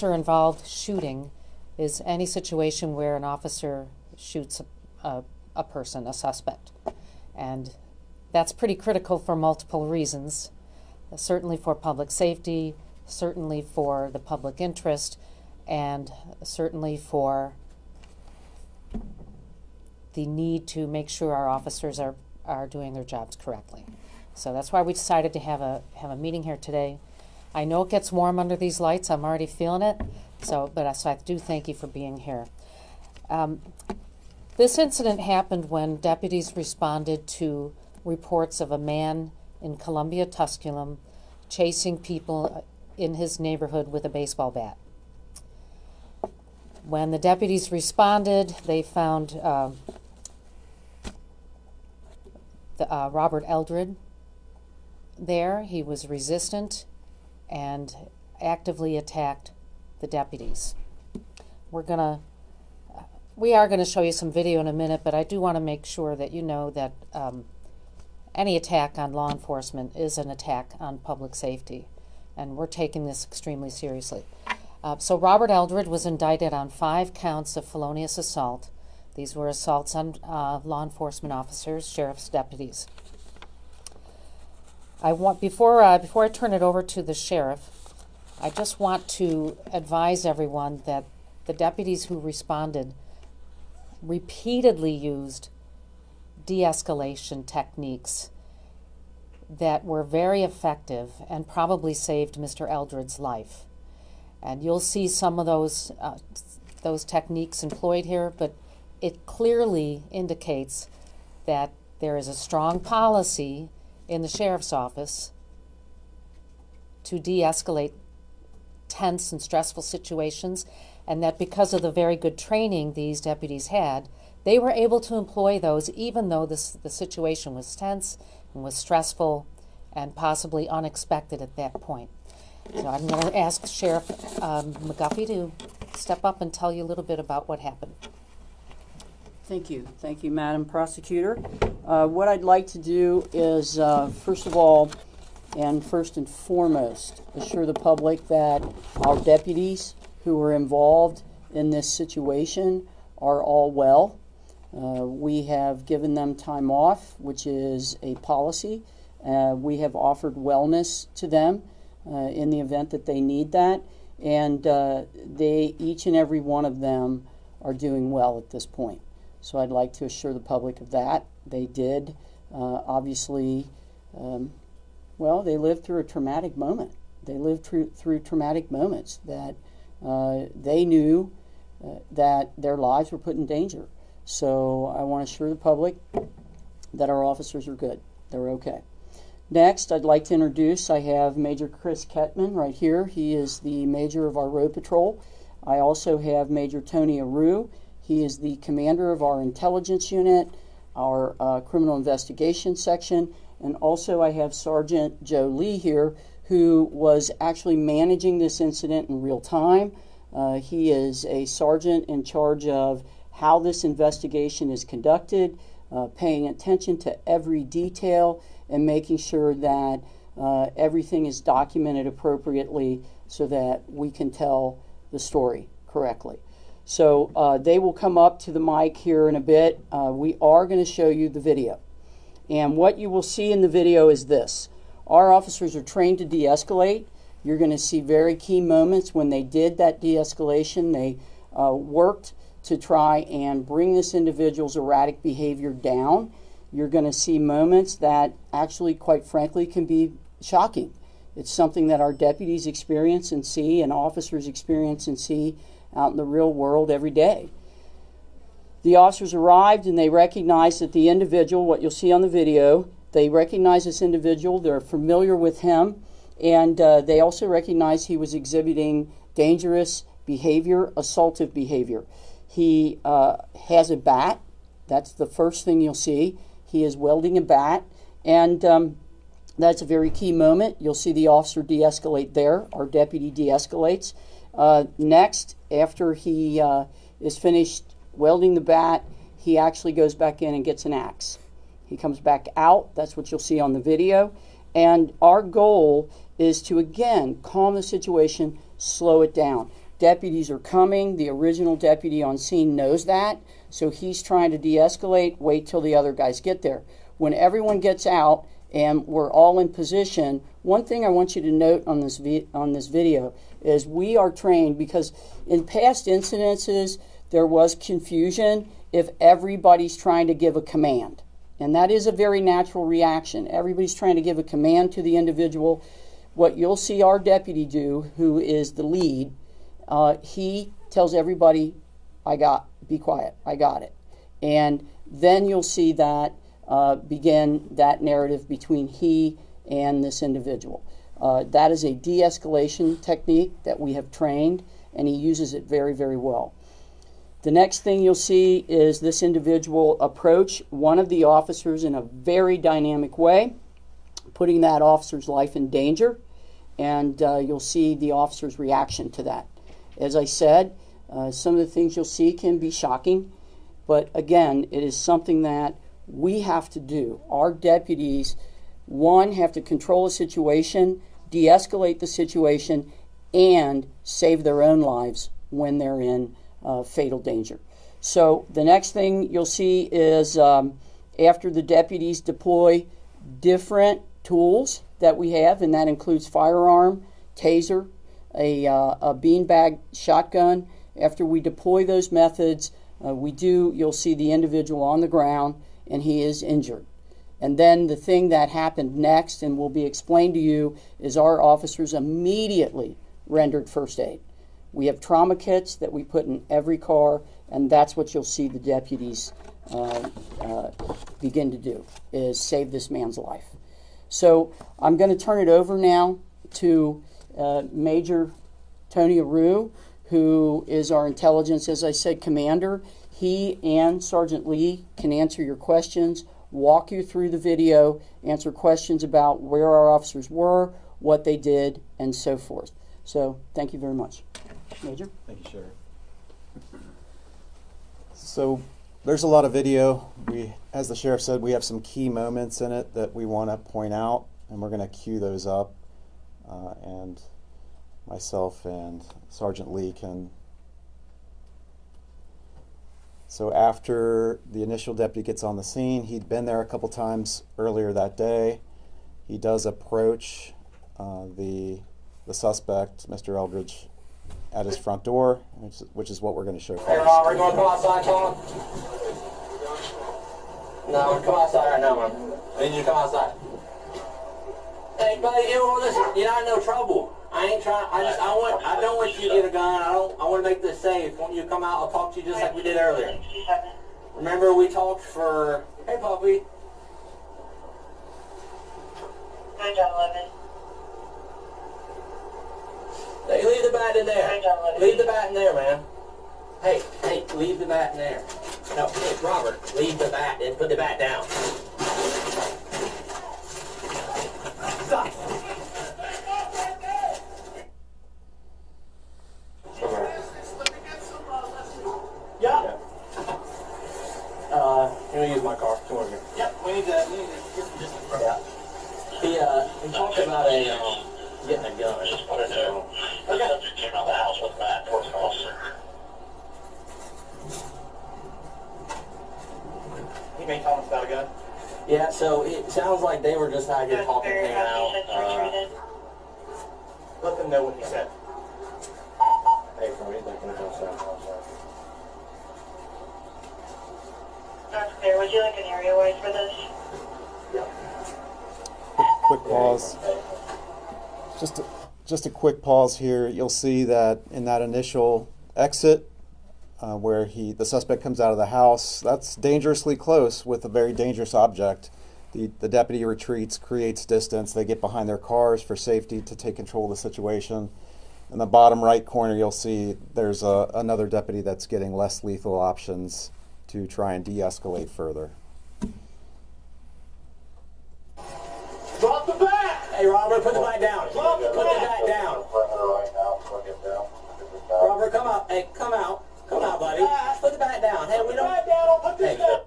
Involved shooting is any situation where an officer shoots a person, a suspect. And that's pretty critical for multiple reasons, certainly for public safety, certainly for the public interest, and certainly for the need to make sure our officers are doing their jobs correctly. So that's why we decided to have a meeting here today. I know it gets warm under these lights. I'm already feeling it. So I do thank you for being here. This incident happened when deputies responded to reports of a man in Columbia, Tusculum, chasing people in his neighborhood with a baseball bat. When the deputies responded, they found Robert Eldred there. He was resistant and actively attacked the deputies. We are gonna show you some video in a minute, but I do want to make sure that you know that any attack on law enforcement is an attack on public safety, and we're taking this extremely seriously. So Robert Eldred was indicted on 5 counts of felonious assault. These were assaults on law enforcement officers, sheriff's deputies. Before I turn it over to the sheriff, I just want to advise everyone that the deputies who responded repeatedly used de-escalation techniques that were very effective and probably saved Mr. Eldred's life. And you'll see some of those techniques employed here, but it clearly indicates that there is a strong policy in the sheriff's office to de-escalate tense and stressful situations, and that because of the very good training these deputies had, they were able to employ those even though the situation was tense and was stressful and possibly unexpected at that point. So I'm going to ask Sheriff McGuffey to step up and tell you a little bit about what happened. Thank you, Madam Prosecutor. What I'd like to do is, first of all, and first and foremost, assure the public that our deputies who were involved in this situation are all well. We have given them time off, which is a policy. We have offered wellness to them in the event that they need that, and each and every one of them are doing well at this point. So I'd like to assure the public of that. They did, obviously, they lived through a traumatic moment. They lived through traumatic moments that they knew that their lives were put in danger. So I want to assure the public that our officers are good. They're okay. Next, I'd like to introduce, I have Major Chris Kettman right here. He is the major of our road patrol. I also have Major Tony Aru. He is the commander of our intelligence unit, our criminal investigation section, and also I have Sergeant Joe Lee here, who was actually managing this incident in real time. He is a sergeant in charge of how this investigation is conducted, paying attention to every detail and making sure that everything is documented appropriately so that we can tell the story correctly. So they will come up to the mic here in a bit. We are going to show you the video. And what you will see in the video is this. Our officers are trained to de-escalate. You're going to see very key moments when they did that de-escalation. They worked to try and bring this individual's erratic behavior down. You're going to see moments that actually, quite frankly, can be shocking. It's something that our deputies experience and see, and officers experience and see out in the real world every day. The officers arrived and they recognized that the individual, what you'll see on the video, they recognize this individual, they're familiar with him, and they also recognize he was exhibiting dangerous behavior, assaultive behavior. He has a bat. That's the first thing you'll see. He is wielding a bat, and that's a very key moment. You'll see the officer de-escalate there. Our deputy de-escalates. Next, after he is finished wielding the bat, he actually goes back in and gets an axe. He comes back out. That's what you'll see on the video. And our goal is to, again, calm the situation, slow it down. deputies are coming. The original deputy on scene knows that, so he's trying to de-escalate, wait till the other guys get there. When everyone gets out and we're all in position, one thing I want you to note on this video is we are trained, because in past incidences there was confusion if everybody's trying to give a command. And that is a very natural reaction. Everybody's trying to give a command to the individual. What you'll see our deputy do, who is the lead, he tells everybody, be quiet, I got it. And then you'll see that begin that narrative between he and this individual. That is a de-escalation technique that we have trained, and he uses it very, very well. The next thing you'll see is this individual approach one of the officers in a very dynamic way, putting that officer's life in danger, and you'll see the officer's reaction to that. As I said, some of the things you'll see can be shocking, but again, it is something that we have to do. Our deputies, one, have to control a situation, de-escalate the situation, and save their own lives when they're in fatal danger. So the next thing you'll see is after the deputies deploy different tools that we have, and that includes firearm, taser, a beanbag shotgun. After we deploy those methods, you'll see the individual on the ground and he is injured. And then the thing that happened next and will be explained to you is our officers immediately rendered first aid. We have trauma kits that we put in every car, and that's what you'll see the deputies begin to do, is save this man's life. So I'm going to turn it over now to Major Tony Aru, who is our intelligence, as I said, commander. He and Sergeant Lee can answer your questions, walk you through the video, answer questions about where our officers were, what they did, and so forth. So thank you very much. Major? Thank you, Sheriff. So there's a lot of video. As the Sheriff said, we have some key moments in it that we want to point out, and we're going to cue those up, and myself and Sergeant Lee can. So after the initial deputy gets on the scene, he'd been there a couple times earlier that day. He does approach the suspect, Mr. Eldridge, at his front door, which is what we're going to show first. Hey, Rob, are you going to come outside, Tom? No, come outside right now, man. I need you to come outside. Hey, buddy, listen, you're not in no trouble. I ain't trying. I don't want you to get a gun. I want to make this safe. When you come out, I'll talk to you just like we did earlier. Remember, we talked for. Hey, puppy. 9-11. Hey, leave the bat in there. Leave the bat in there, man. Hey, leave the bat in there. No, hey, Robert, leave the bat and put the bat down. Stop. Yeah. You want to use my car? Come over here. Yep, we need to get some distance from that. He talked about getting a gun. Okay. Came out the house with Matt towards the officer. He made comments about a gun? Yeah, so it sounds like they were just out here talking, hanging out. Let them know what he said. Hey, from me, they're going to go south. That's clear. Would you like an area-wise for this? Quick pause. Just a quick pause here. You'll see that in that initial exit, where the suspect comes out of the house, that's dangerously close with a very dangerous object. The deputy retreats, creates distance. They get behind their cars for safety to take control of the situation. In the bottom right corner, you'll see there's another deputy that's getting less lethal options to try and de-escalate further. Drop the bat! Hey, Robert, put the bat down. Put the bat down. Robert, come out. Hey, come out. Come out, buddy. Put the bat down. Hey, we don't. Bat down. I'll put this down.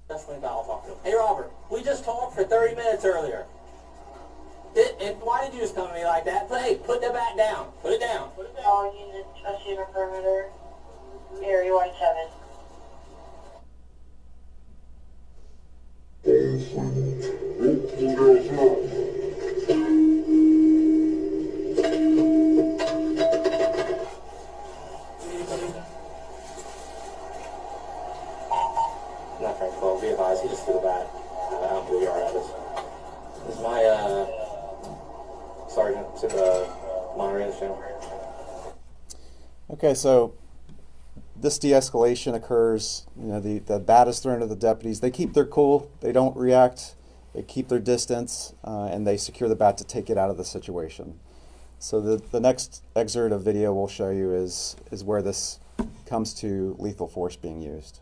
That's when I'll talk to him. Hey, Robert, we just talked for 30 minutes earlier. Why did you just come to me like that? Hey, put the bat down. Put it down. Put it down. all units, assume a perimeter, area 17. Not Frank 12, be advised, he just threw the bat out to the yard at us. This is my, sergeant to the Monterey channel. Okay, so this de-escalation occurs. You know, the bat is thrown to the deputies. They keep their cool. They don't react. They keep their distance, and they secure the bat to take it out of the situation. So the next excerpt of video we'll show you is where this comes to lethal force being used.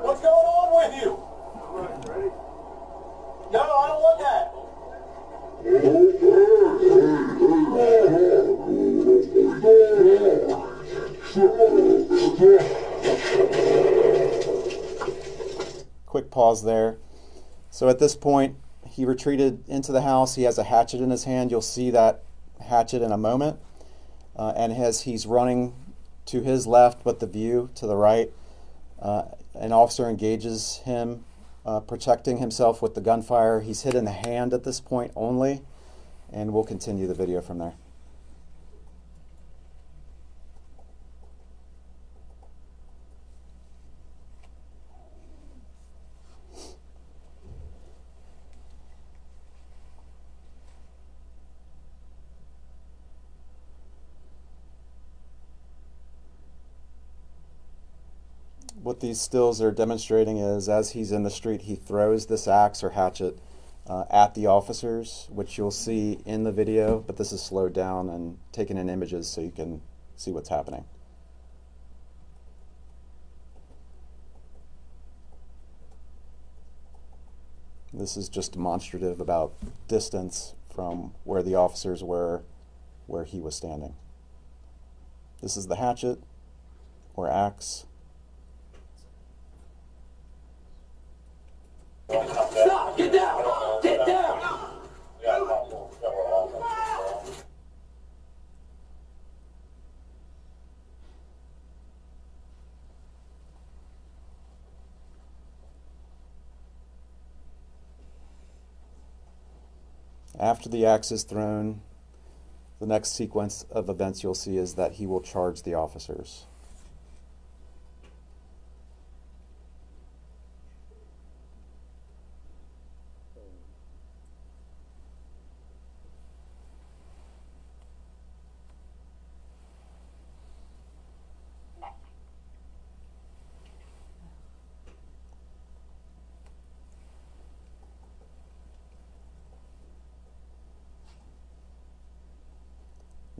What's going on with you? Ready? No, I don't want that. Quick pause there. So at this point, he retreated into the house. He has a hatchet in his hand. You'll see that hatchet in a moment. And as he's running to his left, but the view to the right, an officer engages him, protecting himself with the gunfire. He's hit in the hand at this point only, and we'll continue the video from there. What these stills are demonstrating is, as he's in the street, he throws this axe or hatchet at the officers, which you'll see in the video, but this is slowed down and taken in images so you can see what's happening. This is just demonstrative about distance from where the officers were, where he was standing. This is the hatchet or axe. Stop! Get down! Get down! After the axe is thrown, the next sequence of events you'll see is that he will charge the officers.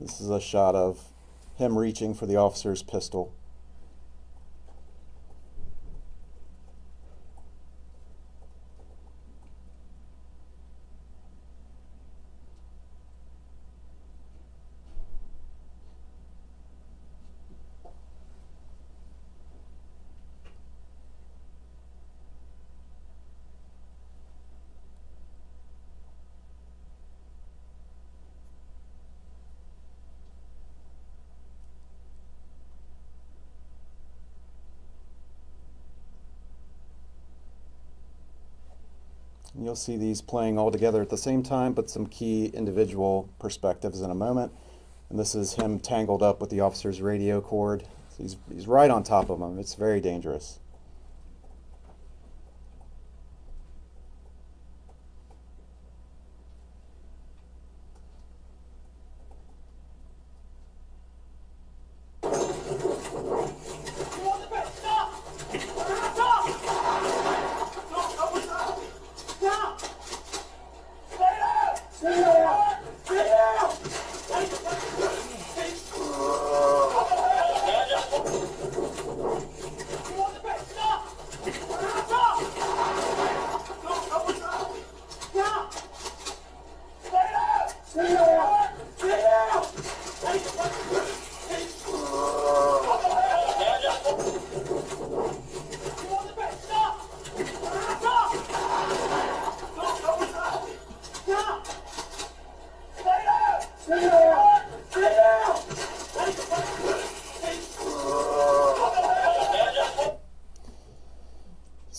This is a shot of him reaching for the officer's pistol. And you'll see these playing all together at the same time, but some key individual perspectives in a moment. And this is him tangled up with the officer's radio cord. So he's right on top of him. It's very dangerous.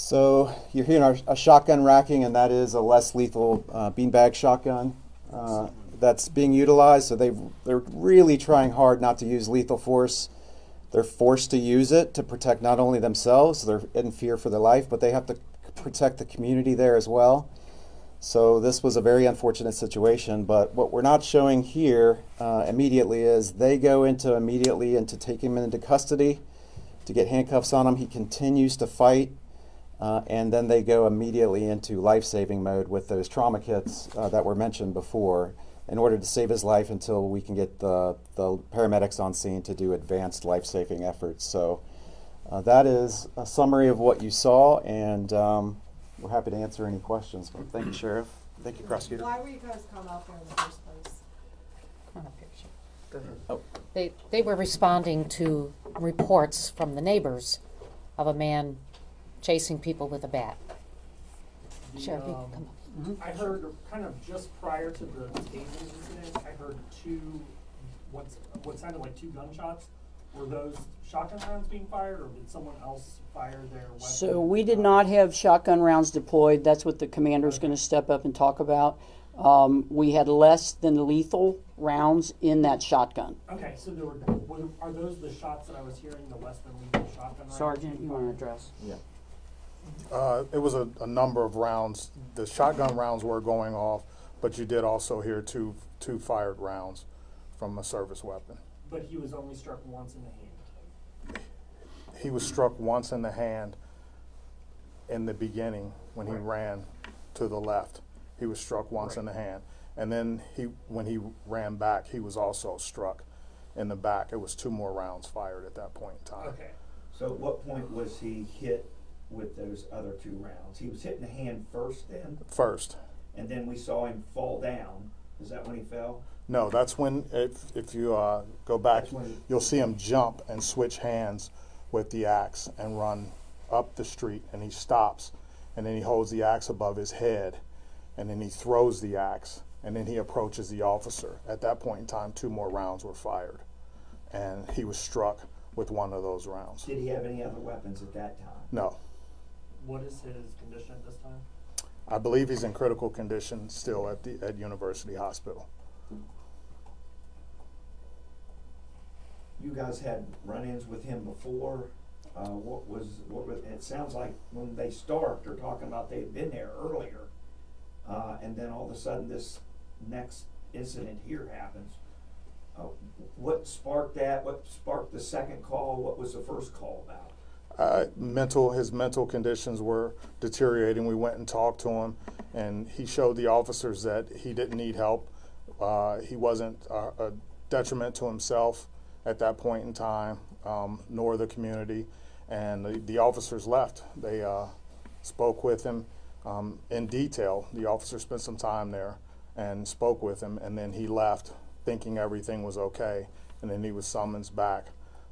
So you're hearing a shotgun racking, and that is a less lethal beanbag shotgun that's being utilized. So they're really trying hard not to use lethal force. They're forced to use it to protect not only themselves, they're in fear for their life, but they have to protect the community there as well. So this was a very unfortunate situation, but what we're not showing here immediately is they go immediately into taking him into custody to get handcuffs on him. He continues to fight, and then they go immediately into life-saving mode with those trauma kits that were mentioned before in order to save his life until we can get the paramedics on scene to do advanced life-saving efforts. So that is a summary of what you saw, and we're happy to answer any questions. But thank you, Sheriff. Thank you, Prosecutor. Why were you guys come out there in the first place? Come on up here, Sheriff. They were responding to reports from the neighbors of a man chasing people with a bat. Sheriff, you can come up. I heard kind of just prior to the tasing incident, I heard what sounded like two gunshots. Were those shotgun rounds being fired, or did someone else fire their weapon? So we did not have shotgun rounds deployed. That's what the commander's going to step up and talk about. We had less than lethal rounds in that shotgun. Okay, so are those the shots that I was hearing, the less than lethal shotgun rounds? Sergeant, you want to address? Yeah. It was a number of rounds. The shotgun rounds were going off, but you did also hear two fired rounds from a service weapon. But he was only struck once in the hand. He was struck once in the hand in the beginning when he ran to the left. He was struck once in the hand. And then when he ran back, he was also struck in the back. It was two more rounds fired at that point in time. Okay. So at what point was he hit with those other two rounds? He was hit in the hand first then, First. and then we saw him fall down. Is that when he fell? No, that's when, if you go back, That's when- you'll see him jump and switch hands with the axe and run up the street, and he stops, and then he holds the axe above his head, and then he throws the axe, and then he approaches the officer. At that point in time, two more rounds were fired, and he was struck with one of those rounds. Did he have any other weapons at that time? No, What is his condition at this time? I believe he's in critical condition still at University Hospital. You guys had run-ins with him before. It sounds like when they start, they're talking about they'd been there earlier, and then all of a sudden this next incident here happens. What sparked that? What sparked the second call? What was the first call about? His mental conditions were deteriorating. We went and talked to him, and he showed the officers that he didn't need help. He wasn't a detriment to himself at that point in time, nor the community. And the officers left. They spoke with him in detail. The officers spent some time there and spoke with him, and then he left thinking everything was okay. And then he was summoned back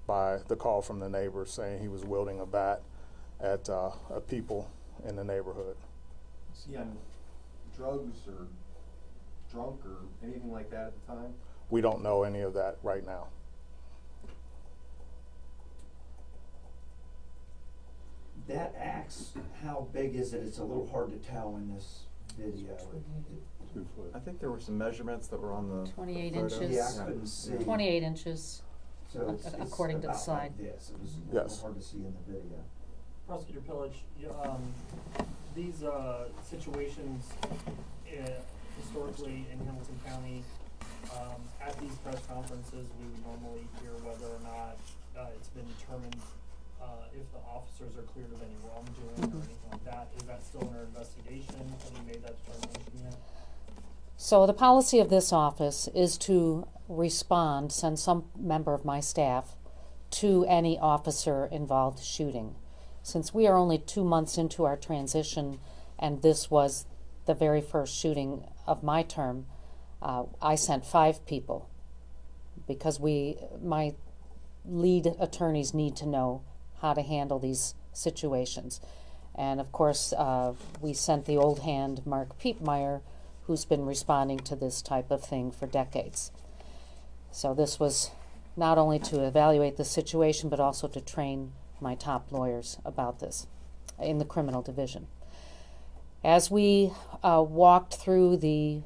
by the call from the neighbors saying he was wielding a bat at people in the neighborhood. Was he on drugs or drunk or anything like that at the time? We don't know any of that right now. That axe, how big is it? It's a little hard to tell in this video. 2 foot. I think there were some measurements that were on the 28 photos. inches. Yeah, I couldn't see. 28 inches. So it's according to the about slide. like this. It was a Yes. little hard to see in the video. Prosecutor Pillich, these situations historically in Hamilton County, at these press conferences, we would normally hear whether or not it's been determined if the officers are cleared of any wrongdoing or anything like that. Is that still under investigation? Have you made that determination yet? So the policy of this office is to respond, send some member of my staff to any officer involved shooting. Since we are only 2 months into our transition and this was the very first shooting of my term, I sent 5 people because my lead attorneys need to know how to handle these situations. And of course, we sent the old hand, Mark Piepmeyer, who's been responding to this type of thing for decades. So this was not only to evaluate the situation, but also to train my top lawyers about this. in the criminal division. As we walked through the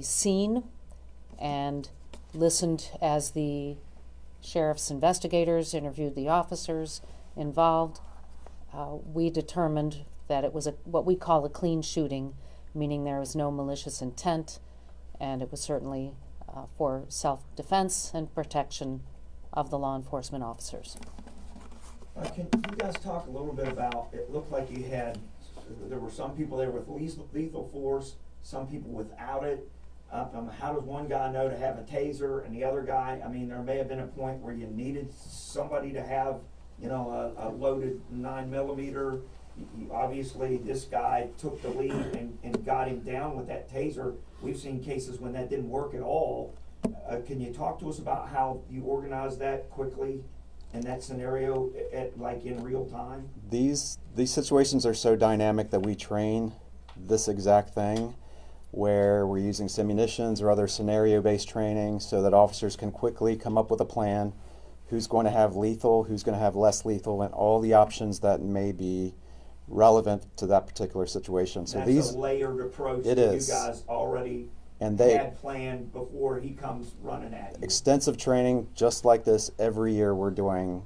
scene and listened as the sheriff's investigators interviewed the officers involved, we determined that it was what we call a clean shooting, meaning there was no malicious intent, and it was certainly for self-defense and protection of the law enforcement officers. Can you guys talk a little bit about, it looked like there were some people there with lethal force, some people without it. How does one guy know to have a taser and the other guy, I mean, there may have been a point where you needed somebody to have, you know, a loaded 9mm. Obviously, this guy took the lead and got him down with that taser. We've seen cases when that didn't work at all. Can you talk to us about how you organized that quickly in that scenario, like in real time? These situations are so dynamic that we train this exact thing, where we're using simunitions or other scenario-based training so that officers can quickly come up with a plan, who's going to have lethal, who's going to have less lethal, and all the options that may be relevant to that particular situation. So that's a layered approach it that is. You guys already and had planned before he comes running at you. Extensive training just like this. Every year we're doing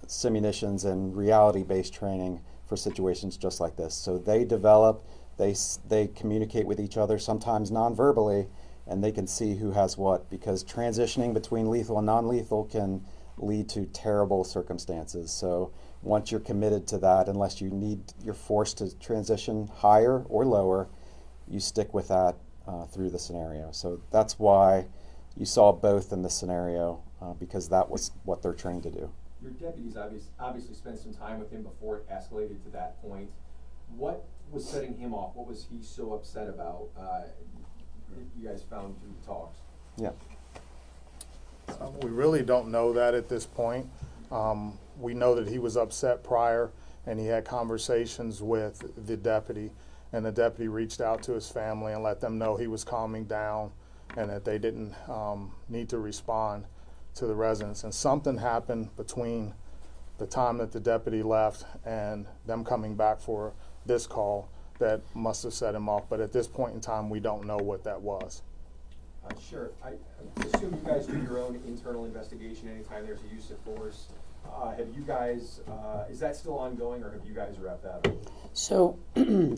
simunitions and reality-based training for situations just like this. So they develop, they communicate with each other, sometimes non-verbally, and they can see who has what, because transitioning between lethal and non-lethal can lead to terrible circumstances. So once you're committed to that, unless you're forced to transition higher or lower, you stick with that through the scenario. So that's why you saw both in this scenario, because that was what they're trained to do. Your deputies obviously spent some time with him before it escalated to that point. What was setting him off? What was he so upset about? You guys found through the talks. Yeah. We really don't know that at this point. We know that he was upset prior, and he had conversations with the deputy, and the deputy reached out to his family and let them know he was calming down and that they didn't need to respond to the residents. And something happened between the time that the deputy left and them coming back for this call that must have set him off. But at this point in time, we don't know what that was. Sure. I assume you guys do your own internal investigation anytime there's a use of force. Have you guys, is that still ongoing, or have you guys wrapped that up? So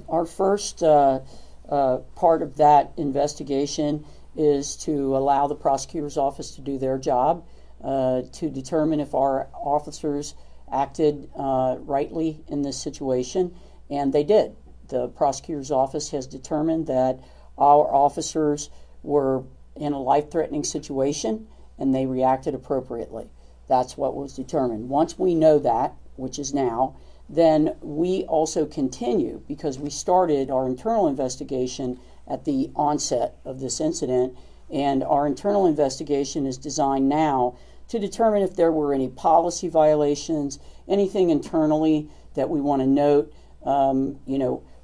our first part of that investigation is to allow the prosecutor's office to do their job, to determine if our officers acted rightly in this situation, and they did. The prosecutor's office has determined that our officers were in a life-threatening situation and they reacted appropriately. That's what was determined. Once we know that, which is now, then we also continue, because we started our internal investigation at the onset of this incident, and our internal investigation is designed now to determine if there were any policy violations, anything internally that we want to note,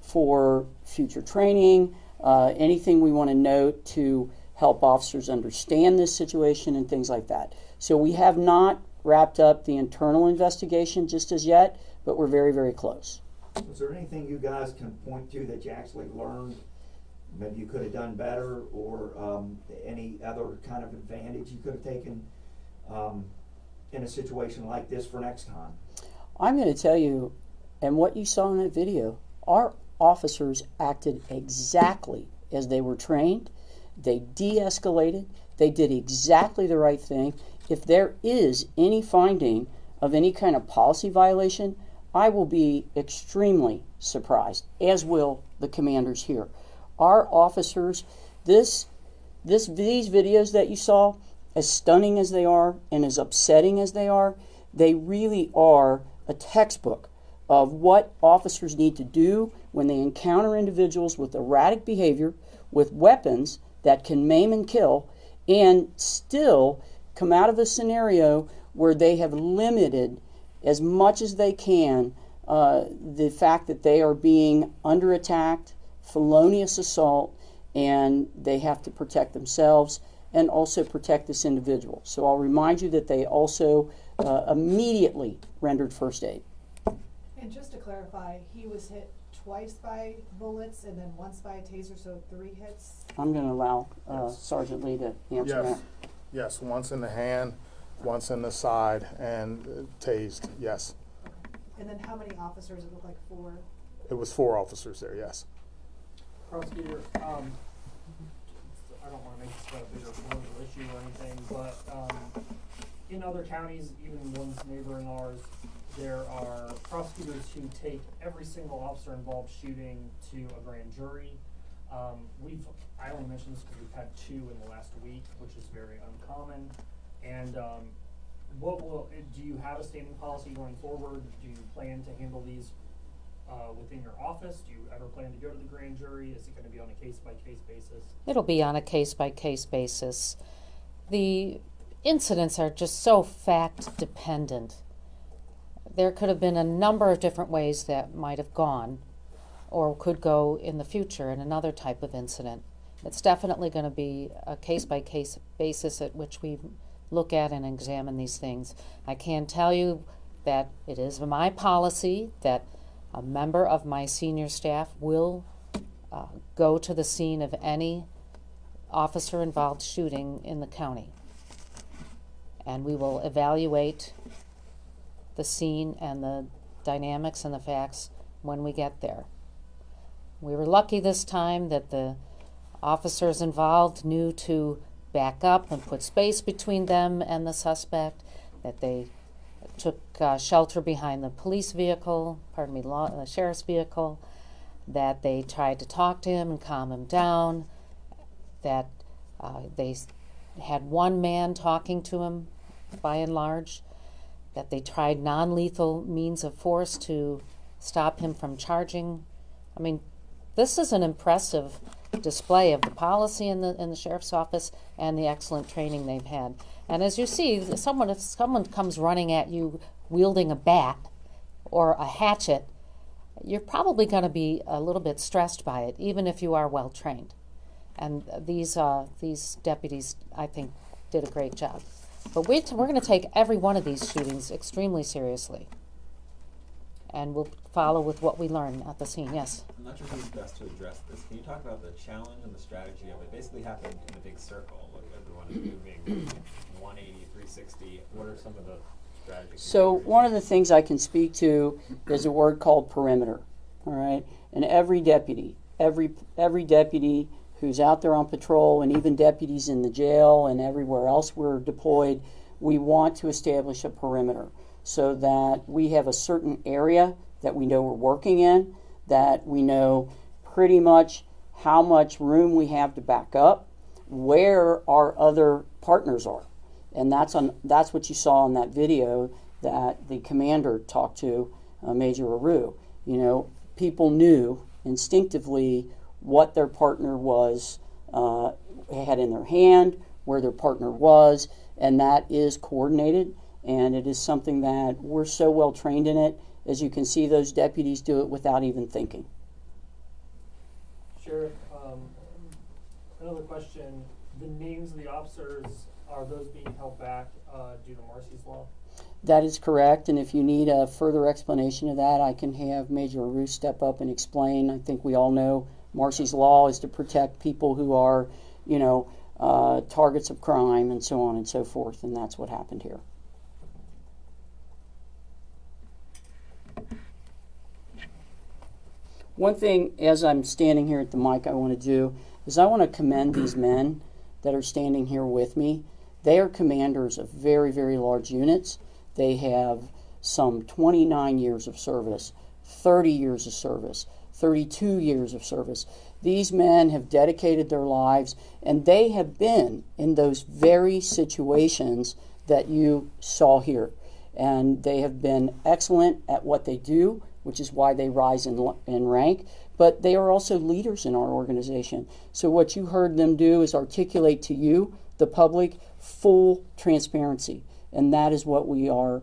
for future training, anything we want to note to help officers understand this situation and things like that. So we have not wrapped up the internal investigation just as yet, but we're very, very close. Is there anything you guys can point to that you actually learned maybe you could have done better, or any other kind of advantage you could have taken in a situation like this for next time? I'm going to tell you, and what you saw in that video, our officers acted exactly as they were trained. They de-escalated. They did exactly the right thing. If there is any finding of any kind of policy violation, I will be extremely surprised, as will the commanders here. Our officers, these videos that you saw, as stunning as they are and as upsetting as they are, they really are a textbook of what officers need to do when they encounter individuals with erratic behavior, with weapons that can maim and kill, and still come out of a scenario where they have limited as much as they can the fact that they are being under attacked, felonious assault, and they have to protect themselves and also protect this individual. So I'll remind you that they also immediately rendered first aid. And just to clarify, he was hit twice by bullets and then once by a taser, so 3 hits? I'm going to allow Yes. Sergeant Lee to answer Yes, that. yes, once in the hand, once in the side, and tased, yes. And then how many officers? It looked like 4. It was 4 officers there, yes. Prosecutor, I don't wanna make this a bigger political issue or anything, but, in other counties, even ones neighboring ours, there are prosecutors who take every single officer involved shooting to a grand jury. I only mention this because we've had 2 in the last week, which is very uncommon. And, do you have a standing policy going forward? Do you plan to handle these within your office? Do you ever plan to go to the grand jury? Is it going to be on a case-by-case basis? It'll be on a case-by-case basis. The incidents are just so fact-dependent. There could have been a number of different ways that might have gone or could go in the future in another type of incident. It's definitely going to be a case-by-case basis at which we look at and examine these things. I can tell you that it is my policy that a member of my senior staff will go to the scene of any officer-involved shooting in the county. And we will evaluate the scene and the dynamics and the facts when we get there. We were lucky this time that the officers involved knew to back up and put space between them and the suspect, that they took shelter behind the police vehicle, the sheriff's vehicle, that they tried to talk to him and calm him down, that they had one man talking to him by and large, that they tried non-lethal means of force to stop him from charging. I mean, this is an impressive display of the policy in the sheriff's office and the excellent training they've had. And as you see, if someone comes running at you wielding a bat or a hatchet, you're probably going to be a little bit stressed by it, even if you are well trained. And these deputies, I think, did a great job. But we're going to take every one of these shootings extremely seriously. And we'll follow with what we learn at the scene. Yes? I'm not sure who's best to address this. Can you talk about the challenge and the strategy of it? It basically happened in a big circle. Like everyone is moving 180, 360. What are some of the strategies? So one of the things I can speak to is a word called perimeter. All right? And every deputy who's out there on patrol, and even deputies in the jail and everywhere else we're deployed, we want to establish a perimeter so that we have a certain area that we know we're working in, that we know pretty much how much room we have to back up, where our other partners are. And that's what you saw in that video that the commander talked to, Major Aru. You know, people knew instinctively what their partner was, had in their hand, where their partner was, and that is coordinated, and it is something that we're so well trained in it. As you can see, those deputies do it without even thinking. Sheriff, another question. The names of the officers, are those being held back due to Marcy's Law? That is correct, and if you need a further explanation of that, I can have Major Aru step up and explain. I think we all know Marcy's Law is to protect people who are, targets of crime and so on and so forth, and that's what happened here. One thing, as I'm standing here at the mic, I want to do is I want to commend these men that are standing here with me. They are commanders of very, very large units. They have some 29 years of service, 30 years of service, 32 years of service. These men have dedicated their lives, and they have been in those very situations that you saw here. And they have been excellent at what they do, which is why they rise in rank. But they are also leaders in our organization. So what you heard them do is articulate to you, the public, full transparency. And that is what we are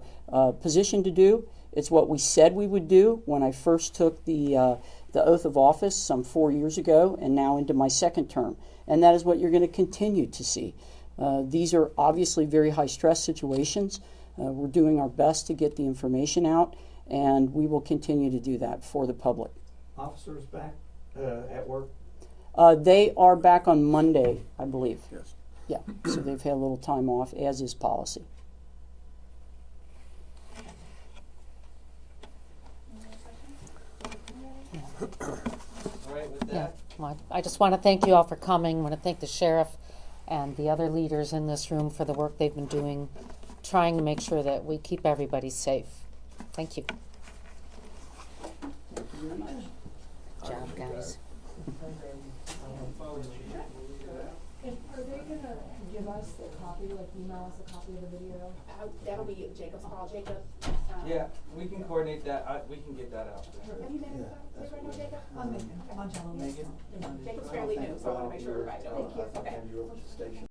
positioned to do. It's what we said we would do when I first took the oath of office some 4 years ago, and now into my second term. And that is what you're going to continue to see. These are obviously very high stress situations. We're doing our best to get the information out, and we will continue to do that for the public. Officers back at work? They are back on Monday, I believe. Yes. Yeah, so they've had a little time off, as is policy. All right, with Yeah, that, well, I just want to thank you all for coming. I want to thank the sheriff and the other leaders in this room for the work they've been doing, trying to make sure that we keep everybody safe. Thank you. Thank you very much. Good job, guys. Are they gonna give us the copy, like email us a copy of the video? That'll be Jacob's call. Jacob. Yeah, we can coordinate that. We can get that out. Have you met him? Right now, Jacob? I'm Megan. I'm on Channel Megan? Jacob's fairly new, so I want to make sure everybody knows. Thank you. Okay. And you're over at the station.